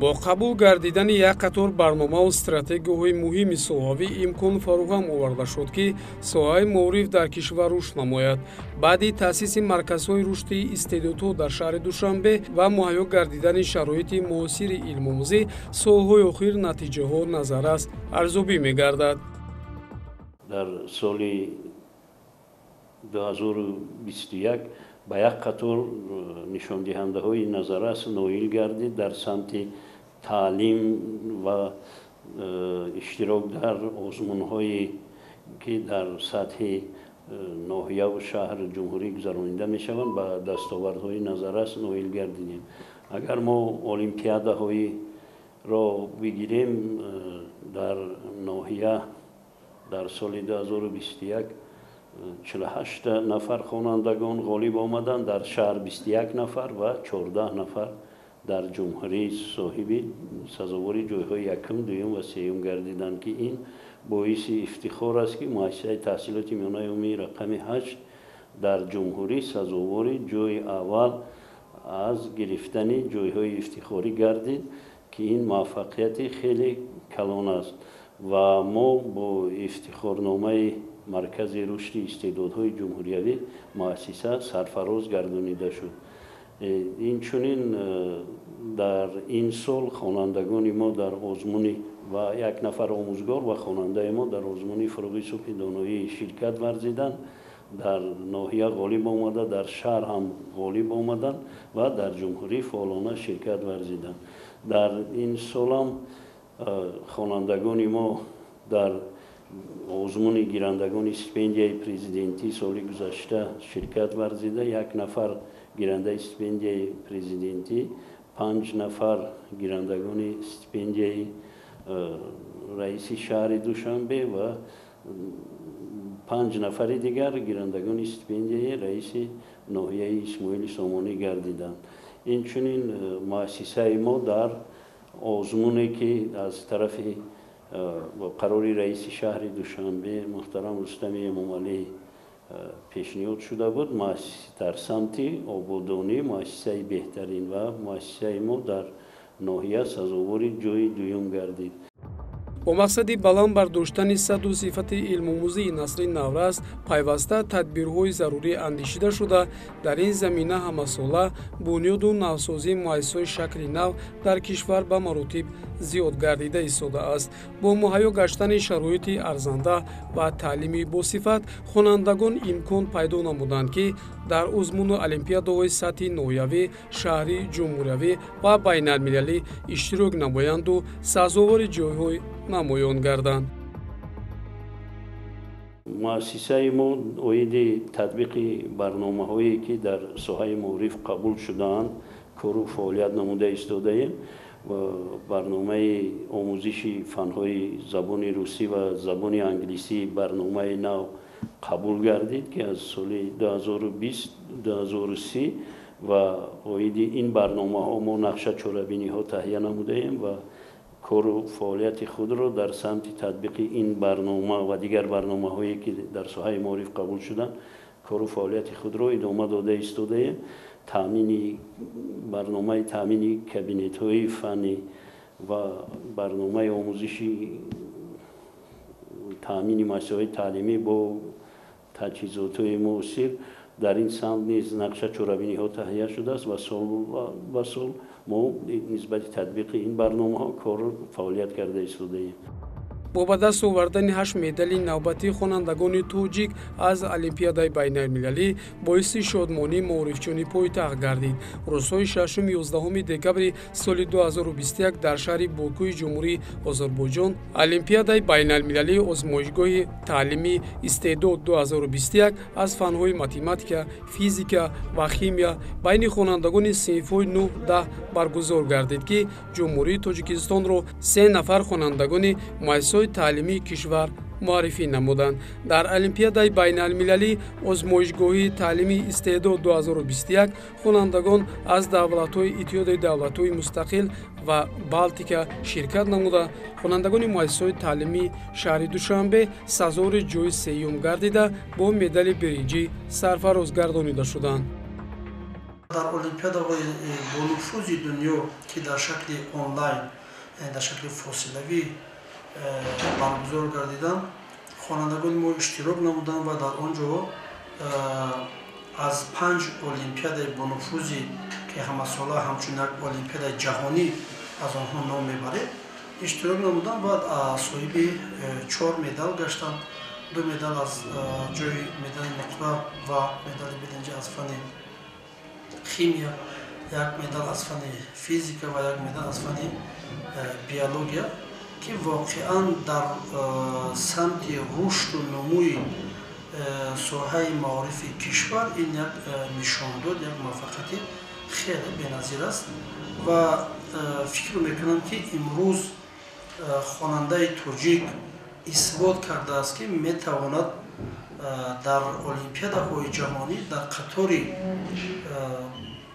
бо қабул гардидани як қатор барномаву стратегияҳои муҳими соҳавӣ имкон фароҳам оварда шуд, ки соҳаи маориф дар кишвар рушд намояд. баъди таъсиси марказҳои рушди истеъдодҳо дар шаҳри Душанбе ва муҳайё гардидани шароити муосири илмомӯзӣ солҳои охир натиҷаҳо назаррас арзёбӣ мегардад. дар соли 2021 ба як қатор нишондиҳандаҳои назаррас ноил гардид дар самти таълим ва иштирок дар озмунҳое ки дар сатҳи ноҳияву шаҳр ҷумҳурӣ гузаронида мешаванд ба дастовардҳои назаррас ноил гардидем. агар мо олимпиадаҳоиро бигирем, дар ноҳия дар соли 2021 48 нафар хонандагон ғолиб омаданд, дар шаҳр 21 нафар ва 14 нафар дар ҷумҳурӣ соҳиби сазовори ҷойҳои якум, дуюм ва сеюм гардиданд, ки ин боиси ифтихор аст, ки муассисаи таҳсилоти миёнаи умумии рақами 8 дар ҷумҳурӣ сазовори ҷойи аввал аз гирифтани ҷойҳои ифтихорӣ гардид, ки ин муваффақияти хеле калон аст ва мо бо ифтихорномаи маркази рушди истеъдодҳои ҷумҳуриявӣ муассиса сарфароз гардонида шуд. инчунин дар ин сол хонандагони мо дар озмуни ва як нафар омӯзгор ва хонандаи мо дар озмуни фуруғи субҳи доноӣ ширкат варзиданд, дар ноҳия ғолиб омада, дар шаҳр ҳам ғолиб омаданд ва дар ҷумҳурӣ фаъолона ширкат варзиданд. дар ин солам хонандагони мо дар озмуни гирандагони стипендияи президентӣ соли гузашта ширкат варзида, як нафар гирандаи стипендияи президентӣ, 5 нафар гирандагони стипендияи раиси шаҳри Душанбе ва 5 нафари дигар гирандагони стипендияи раиси ноҳияи Исмоили Сомонӣ гардиданд. инчунин муассисаи мо дар озмуне ки аз тарафи با قراری رئیس شهر دوشنبه محترم رستم امامعلی پیشنهاد شده بود، در سمت آبادانی مؤسسه بهترین و مؤسسه ما در ناحیه سزاوار جای دوم گردید. бо мақсади баланд бардоштани саду сифати илмомӯзии насли наврас пайваста тадбирҳои зарурӣ андешида шуда, дар ин замина ҳамасола бунёду навсозии муассисаҳои шакли нав дар кишвар ба маротиб зиёд гардида истодааст. бо муҳайё гаштани шароити арзанда ва таълими босифат хонандагон имкон пайдо намуданд, ки дар узмуну олимпиадаҳои сатҳи ноҳиявӣ, шаҳрӣ, ҷумҳуриявӣ ва байналмилалӣ иштирок намоянду сазовори ҷойҳои намоён гарданд. муассисаи мо оиди татбиқи барномаҳое ки дар соҳаи маориф қабул шудаанд кору фаъолият намуда истодаем. барномаи омӯзиши фанҳои забони русӣ ва забони англисӣ барномаи нав қабул гардид, ки аз соли 2020-2030 ва оиди ин барномаҳо мо нақша чорабиниҳо таҳия намудаем ва кору фаъолияти худро дар самти татбиқи ин барнома ва дигар барномаҳое ки дар соҳаи маориф қабул шуданд кору фаъолияти худро идома дода истодаем. барномаи таъмини кабинетҳои фанӣ ва барномаи омӯзиши таъмини муассисаҳои таълимӣ бо таҷҳизотҳои муосир дар ин самт низ нақша чорабиниҳо таҳия шудааст ва сол ба сол мо нисбати татбиқи ин барномаҳо кор фаъолият карда истодаем. бо ба даст овардани 8 медали навбатии хонандагони тоҷик аз олимпиадаи байналмилалӣ боиси шодмонии маорифчони пойтахт гардид. рӯзҳои 6-11 декабри соли 2021 дар шаҳри Бокуи ҷумҳурии Озарбойҷон олимпиадаи байналмилалии озмоишгоҳи таълимии истеъдод 2021 аз фанҳои математика, физика ва химия байни хонандагони синфҳои 9-10 баргузор гардид, ки ҷумҳурии Тоҷикистонро 3 нафар хонандагони муассисаҳои таълимии кишвар муаррифӣ намуданд. дар олимпиадаи байналмилалии озмоишгоҳии таълимии истеъдод 2021 хонандагон аз давлатҳои иттиҳоди давлатҳои мустақил ва Балтика ширкат намуда, хонандагони муассисаҳои таълимии шаҳри Душанбе сазовори ҷойи сеюм гардида бо медали биринҷӣ сарфароз гардонида шуданд. در المپیادهای با نفوذ دنیا که در شکل آنلاین یعنی در شکل فاصلوی برگزار گردیدند خوانندگان ما اشتراک نمودند و در آنجا از 5 المپیاد با نفوذی که همه ساله همچون یک المپیاد جهانی از آنها نام میبرد اشتراک نمودند و صاحب 4 مدال گشتند. 2 مدال از جای مدال نقره و مدال برنج از فن خیمیا، یک مدال از فن فیزیکا و یک مدال از فن بیولوژیا که واقعا در سمت رشد و نموی ساحه معارف کشور این یک نشان داد، یک موفقیت خیلی بی‌نظیر است و فکر میکنم که امروز خواننده تاجیک اثبات کرده است که میتواند در المپیادهای جهانی در قطار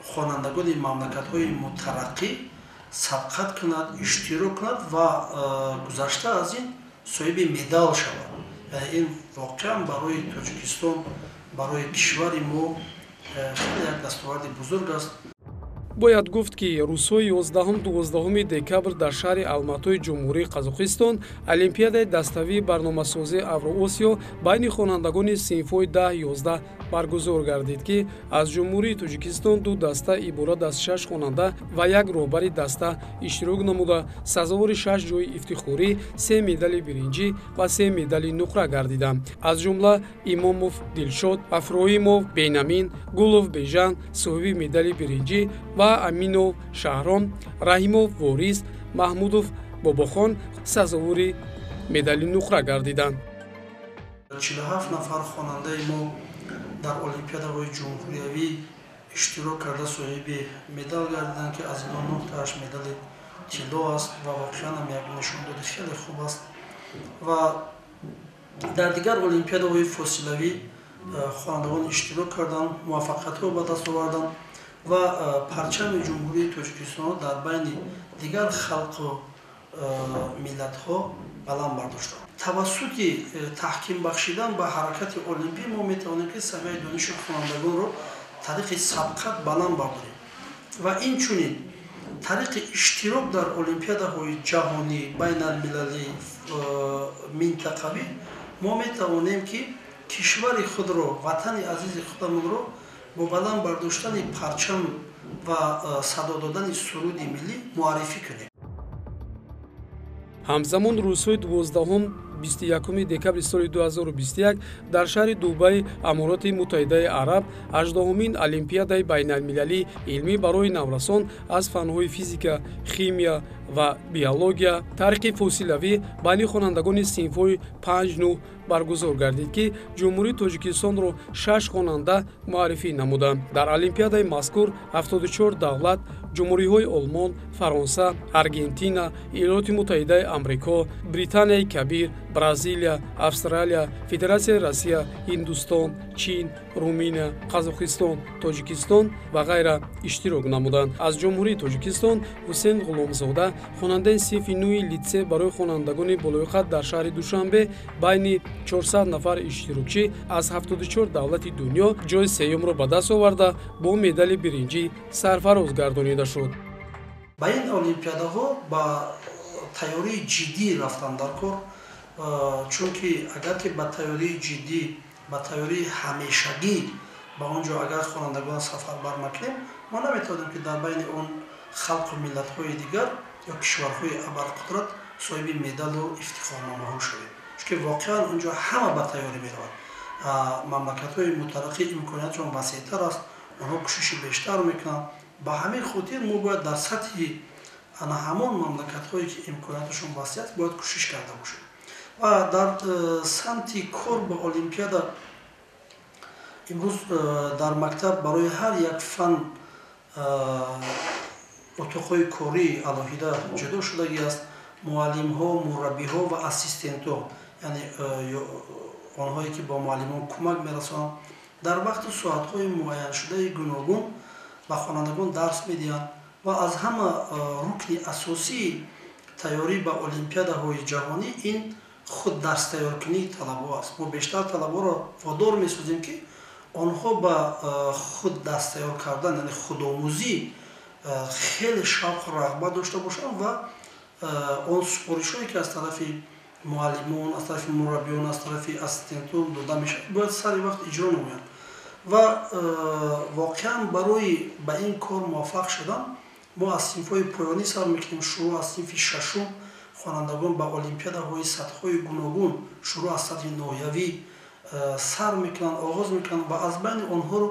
خوانندگان مملکت‌های مترقی سبقت کند، اشتراک کند و گذشته از این صاحب مدال شود. این واقعا برای تاجیکستان، برای کشور ما خیلی یک دستاورد بزرگ است. бояд гуфт ки рӯзҳои 11-12 декабр дар шаҳри алматои ҷумҳурии қазоқистон олимпиадаи даставии барномасозии авроосиё байни хонандагони синфҳои 10-11 баргузор гардид ки аз ҷумҳурии тоҷикистон 2 даста иборат аз 6 хонанда ва як роҳбари даста иштирок намуда сазовори 6 ҷои ифтихорӣ, 3 медали биринҷӣ ва 3 медали нуқра гардиданд. аз ҷумла имомов дилшод, афроимов бенамин, гулов бежан соҳиби медали биринҷӣ ва аминов шаҳром, раҳимов ворис, маҳмудов бобохон сазовори медали нуқра гардиданд. 47 нафар хонандаи мо дар олимпиадаҳои ҷумҳуриявӣ иштирок карда соҳиби медал гардиданд ки аз ино 9 медали тилло аст ва воқеан ҳам як нишондоди хеле хуб аст. ва дар дигар олимпиадаҳои фосилавӣ хонандагон иштирок карданд, муваффақиятҳо ба даст оварданд ва парчами ҷумҳурии тоҷикистон дар байни дигар халқу миллатҳо баланд бардоштанд. тавассути таҳким бахшидан ба ҳаракати олимпӣ мо метавонем ки савияи дониши хонандагонро тариқи сабқат баланд бардорем ва инчунин тариқи иштирок дар олимпиадаҳои ҷаҳонӣ, байналмилалӣ, минтақавӣ мо метавонем ки кишвари худро, ватани азизи худамонро бо баланд бардоштани парчам ва садо додани суруди миллӣ муаррифӣ кунем. ҳамзамон рӯзҳои 12-21 декабри соли 2021 дар шаҳри Дубай, Амороти Муттаҳидаи Араб 18-умин Олимпиадаи байналмилалии илмӣ барои наврасон аз фанҳои физика, химия ва биология тариқи фосилавӣ байни хонандагони синфҳои 5-9 баргузор гардид ки ҷумҳурии Тоҷикистонро 6 хонанда муаррифӣ намуданд. Дар олимпиадаи мазкур 74 давлат, ҷумҳуриҳои Олмон, Фаронса, Аргентина, Иёлоти Муттаҳидаи Амрико, Британияи Кабир, Бразилия, Австралия, Федератсияи Россия, Ҳиндустон, Чин, Румыния, Қазоқистон, Тоҷикистон ва ғайра иштирок намуданд. Аз ҷумҳурии Тоҷикистон Ҳусейн Ғуломзода, хонандаи синфи нӯи литсей барои хонандагони болоиқат дар шаҳри Душанбе байни 400 нафар иштирокчӣ аз 74 давлати дунё ҷои сеюмро ба даст оварда бо медали биринҷӣ сарфароз гардонида шуд. ба ин олимпиадаҳо ба тайёрии ҷиддӣ рафтан дар кор, чунки агар ки ба тайёрии ҷиддӣ, ба тайёрии ҳамешагӣ ба он ҷо агар хонандагон сафар бармакунем, мо наметавонем ки дар байни он халқу миллатҳои дигар ё кишварҳои абарқудрат соҳиби медалу ифтихорномаҳо шавем. чунки воқеан он ҷо ҳама ба тайёрӣ меравад. мамлакатҳои мутараққӣ имкониятшон васеътар аст, онҳо кӯшиши бештар мекунанд. ба ҳамин хотир мо бояд дар сатҳи ана ҳамон мамлакатҳое ки имконияташон васеъ аст бояд кӯшиш карда бошем. ва дар самти кор ба олимпиада имрӯз дар мактаб барои ҳар як фан отоқҳои кории алоҳида ҷудо шудагӣ аст. муаллимҳо, мураббиҳо ва ассистентҳо, яъне онҳое ки ба муаллимон кӯмак мерасонанд, дар вақту соатҳои муайяншудаи гуногун ба хонандагон дарс медиҳанд ва аз ҳама рукни асосии тайёрӣ ба олимпиадаҳои ҷаҳонӣ ин худ дарстайёркунии талабо аст. мо бештар талаборо водор месозем ки онҳо ба худ дасттайёр кардан, яъне худомӯзӣ хеле шавқу рағбат дошта бошанд ва он супоришҳое ки аз тарафи муаллимон, аз тарафи мураббиён, аз тарафи ассистентон дода мешавад, бояд сари вақт иҷро намоянд. ва воқеан барои ба ин кор муваффақ шудан мо аз синфҳои поёнӣ сар мекунем. Шуруъ аз синфи шашум хонандагон ба олимпиадаҳои сатҳҳои гуногун шуруъ аз сатҳи ноҳиявӣ сар мекунанд, оғоз мекунанд ва аз байни онҳоро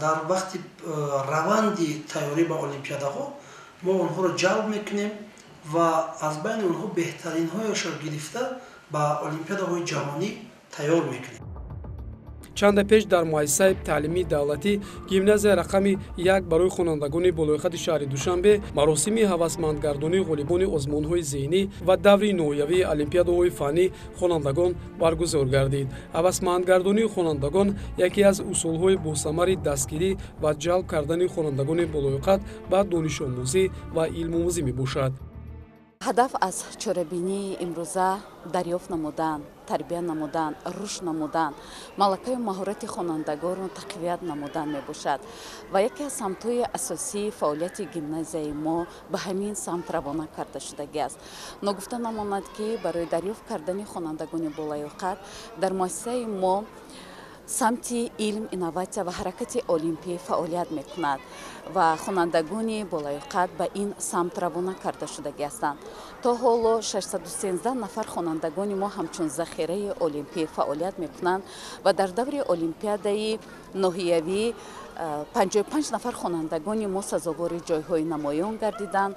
дар вақти раванди тайёрӣ ба олимпиадаҳо мо онҳоро ҷалб мекунем ва аз байни онҳо беҳтаринҳояшро гирифта ба олимпиадаҳои ҷаҳонӣ тайёр мекунем. чанда пеш дар муассисаи таълимии давлатӣ гимназия рақами 1 барои хонандагони болоиқати шаҳри Душанбе маросими ҳавасмандгардонии ғолибони озмунҳои зеҳнӣ ва даври ноҳиявии олимпиадаҳои фаннӣ хонандагон баргузор гардид. ҳавасмандгардонии хонандагон яке аз усулҳои босамари дастгирӣ ва ҷалб кардани хонандагони болоиқат ба донишомӯзӣ ва илмомӯзӣ мебошад. ҳадаф аз чорабинии имрӯза дарёфт намудан, тарбия намудан, рушд намудан, малакаю маҳорати хонандагонро тақвият намудан мебошад ва яке аз самтҳои асосии фаъолияти гимназияи мо ба ҳамин самт равона карда шудагӣ аст. ногуфта намонад ки барои дарёфт кардани хонандагони болоиқат дар муассисаи мо самти илм, инноватсия ва ҳаракати олимпӣ фаъолият мекунад ва хонандагони болоиқат ба ин самт равона карда шудагӣ ҳастанд. то ҳоло 613 нафар хонандагони мо ҳамчун захираи олимпӣ фаъолият мекунанд ва дар даври олимпиадаи ноҳиявӣ 55 нафар хонандагони мо сазовори ҷойҳои намоён гардиданд.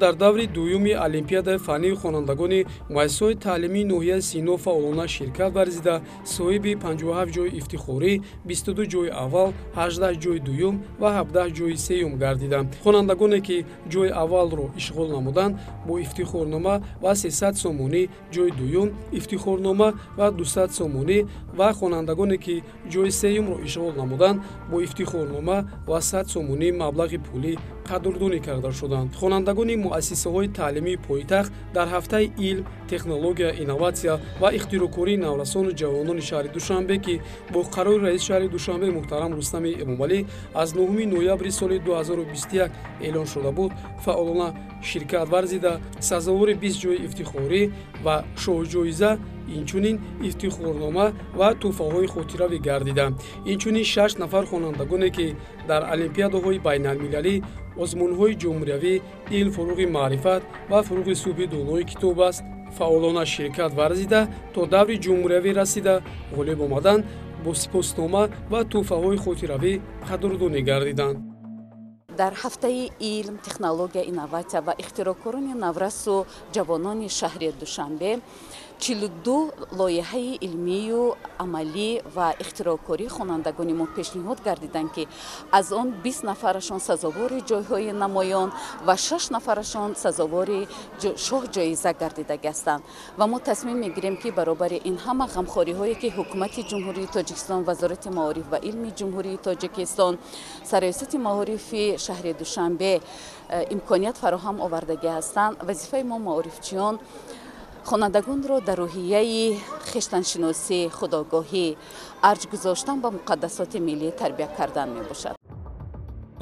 дар даври дуюми олимпиадаи фаннии хонандагони муассисаҳои таълимии ноҳияи Сино фаъолона ширкат варзида соҳиби 57 ҷойи ифтихорӣ, 22 ҷойи аввал, 18 ҷойи дуюм ва 17 ҷойи сеюм гардиданд. хонандагоне ки ҷойи аввалро ишғол намуданд бо ифтихорнома ва 300 сомонӣ, ҷойи дуюм ифтихорнома ва 200 сомонӣ ва хонандагоне ки ҷойи сеюмро ишғол намуданд бо ифтихорнома ва 100 сомонӣ маблағи пулӣ қадрдонӣ карда шуданд. хонандагони муассисаҳои таълимии пойтахт дар ҳафтаи илм, технология, инноватсия ва ихтироъкории наврасону ҷавонони шаҳри Душанбе ки бо қарори раиси шаҳри Душанбе муҳтарам Рустами Эмомалӣ аз 9 ноябри соли 2021 эълон шуда буд, фаъолона ширкат варзида сазовори 20 ҷойи ифтихорӣ ва шоҳҷоиза, инчунин ифтихорнома ва тӯҳфаҳои хотиравӣ гардиданд. инчунин 6 нафар хонандагоне ки дар олимпиадаҳои байналмилалӣ, озмунҳои ҷумҳуриявӣ, илм, фуруғи маърифат ва фуруғи субҳи донои китоб аст, фаъолона ширкат варзида то даври ҷумҳуриявӣ расида ғолиб омаданд, бо сипоснома ва тӯҳфаҳои хотиравӣ қадрдонӣ гардиданд. дар ҳафтаи илм, технология, инноватсия ва ихтироъкорони наврасу ҷавонони шаҳри Душанбе 42 лоиҳаи илмию амалӣ ва ихтироъкории хонандагони мо пешниҳод гардиданд ки аз он 20 нафарашон сазовори ҷойҳои намоён ва 6 нафарашон сазовори шоҳ-ҷоиза гардидагӣ ҳастанд ва мо тасмим мегирем ки баробари ин ҳама ғамхориҳое ки ҳукумати ҷумҳурии Тоҷикистон, вазорати маориф ва илми ҷумҳурии Тоҷикистон, сароясати маорифи шаҳри Душанбе имконият фароҳам овардагӣ ҳастанд, вазифаи мо маорифчиён хонандагонро дар роҳияи хештаншиносӣ, худогоҳӣ, арҷ гузоштан ба муқаддасоти миллӣ тарбия кардан мебошад.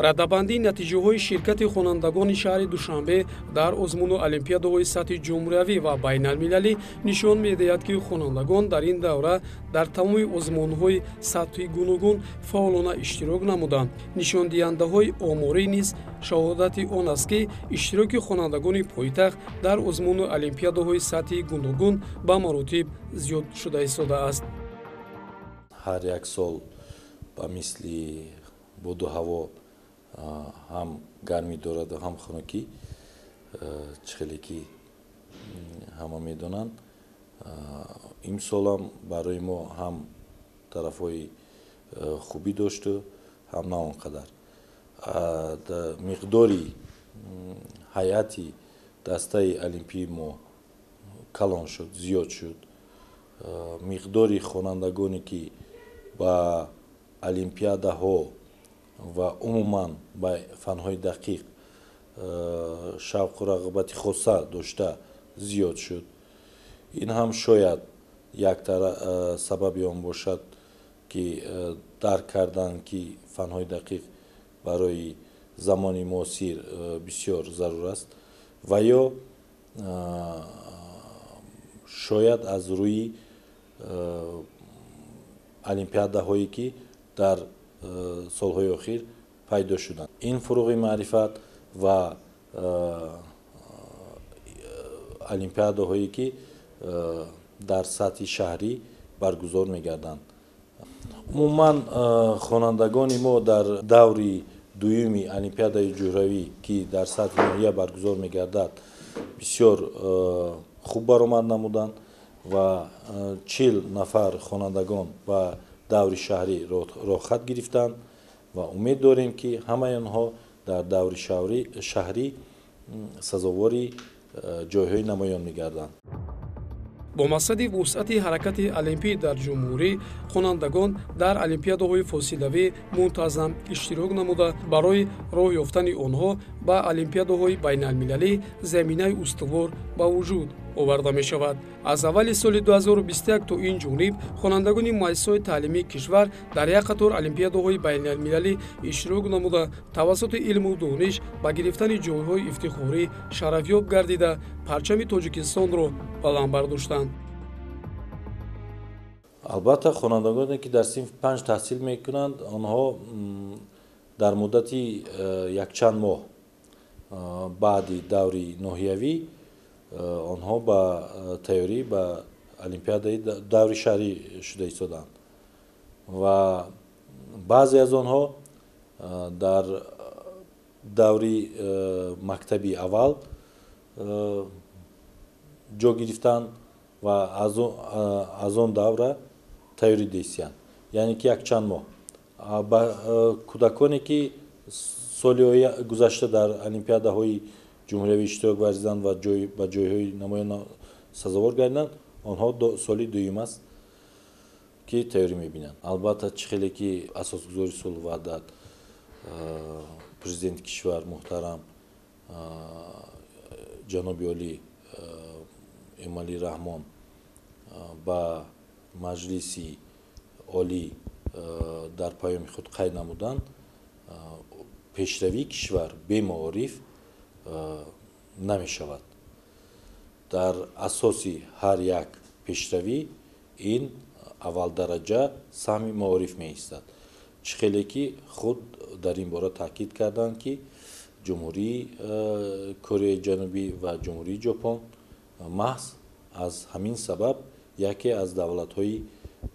раддабандии натиҷаҳои ширкати хонандагони шаҳри Душанбе дар озмуну олимпиадаҳои сатҳи ҷумҳуриявӣ ва байналмилалӣ нишон медиҳад ки хонандагон дар ин давра дар тамоми озмунҳои сатҳи гуногун фаъолона иштирок намуданд. нишондиҳандаҳои оморӣ низ шаҳодати он аст ки иштироки хонандагони пойтахт дар озмуну олимпиадаҳои сатҳи гуногун ба маротиб зиёд шуда истодааст. ҳар як сол ба мисли боду ҳаво ҳам гармӣ дораду ҳам хунукӣ, чихеле ки ҳама медонанд. имсолам барои мо ҳам тарафҳои хубӣ дошту ҳам на он қадар. миқдори ҳайати дастаи олимпии мо калон шуд, зиёд шуд. миқдори хонандагоне ки ба олимпиадаҳо ва умуман ба фанҳои дақиқ шавқу рағбати хоса дошта зиёд шуд. ин ҳам шояд як сабаби он бошад ки дарк кардан ки фанҳои дақиқ барои замони муосир бисёр зарур аст ва ё шояд аз рӯи олимпиадаҳое ки дар солҳои охир пайдо шуданд. Ин фуруғи маърифат ва олимпиадаҳое ки дар сатҳи шаҳрӣ баргузор мегарданд. умуман хонандагони мо дар даври дуюми олимпиадаи ҷӯҳравӣ ки дар сатҳи ноҳия баргузор мегардад бисёр хуб баромад намуданд ва 40 нафар хонандагон ба даври шаҳрӣ роҳхат гирифтанд ва умед дорем ки ҳамаи онҳо дар даври шаҳрӣ сазовори ҷойҳои намоён мегарданд. бо мақсади вусъати ҳаракати олимпӣ дар ҷумҳурӣ хонандагон дар олимпиадаҳои фосилавӣ мунтаззам иштирок намуда барои роҳ ёфтани онҳо ба олимпиадаҳои байналмилалӣ заминаи устувор ба вуҷуд оварда мешавад. аз аввали соли 2021 то ин ҷониб хонандагони муассисаҳои таълимии кишвар дар як қатор олимпиадаҳои байналмилалӣ иштирок намуда тавассути илму дониш ба гирифтани ҷойҳои ифтихорӣ шарафёб гардида парчами тоҷикистонро баланд бардоштанд. албатта хонандагоне ки дар синфи 5 таҳсил мекунанд онҳо дар муддати якчанд моҳ баъди даври ноҳиявӣ онҳо ба тайёрӣ ба олимпиадаи даври шаҳрӣ шуда истоданд ва баъзе аз онҳо дар даври мактаби аввал ҷо гирифтанд ва аз он давра тайёрӣ дистиянд, яъне ки якчанд моҳ. ба кӯдаконе ки соли гузашта дар олимпиадаҳои ҷумҳуриявӣ иштирок варзиданд ва ба ҷойҳои намоён сазовор гардиданд, онҳо соли дуюм аст ки тайёрӣ мебинанд. албатта чӣ хеле ки асосгузори сулҳу ваҳдат президенти кишвар муҳтарам ҷаноби олӣ эмомалӣ раҳмон ба маҷлиси олӣ дар паёми худ қайд намуданд, пешравии кишвар бе маориф намешавад. дар асоси ҳар як пешравӣ ин аввалдараҷа саҳми маориф меистад. чӣ хеле ки худ дар ин бора таъкид карданд ки ҷумҳурии кореяи ҷанубӣ ва ҷумҳурии ҷопон маҳз аз ҳамин сабаб яке аз давлатҳои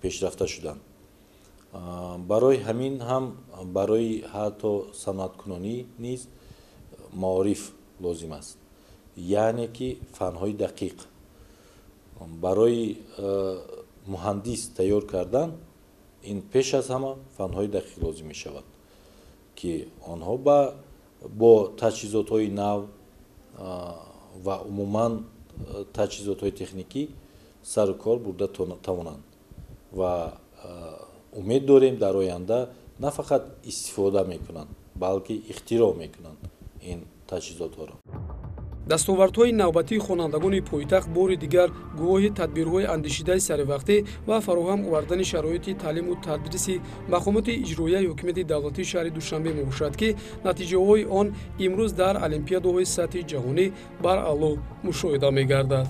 пешрафта шуданд. барои ҳамин ҳам барои ҳатто санъаткунонӣ низ маориф лозим аст, яъне ки фанҳои дақиқ. барои муҳандис тайёр кардан ин пеш аз ҳама фанҳои дақиқ лозим мешавад ки онҳо бо таҷҳизотҳои нав ва умуман таҷҳизотҳои техникӣ сару кор бурда тавонанд ва умед дорем дар оянда на фақат истифода мекунанд, балки ихтироъ мекунанд ин таҷҳизотҳоро. дастовардҳои навбатии хонандагони пойтахт бори дигар гувоҳи тадбирҳои андешидаи саривақтӣ ва фароҳам овардани шароити таълиму тадриси мақомоти иҷроияи ҳокимияти давлатии шаҳри Душанбе мебошад ки натиҷаҳои он имрӯз дар олимпиадаҳои сатҳи ҷаҳонӣ бар аъло мушоҳида мегардад.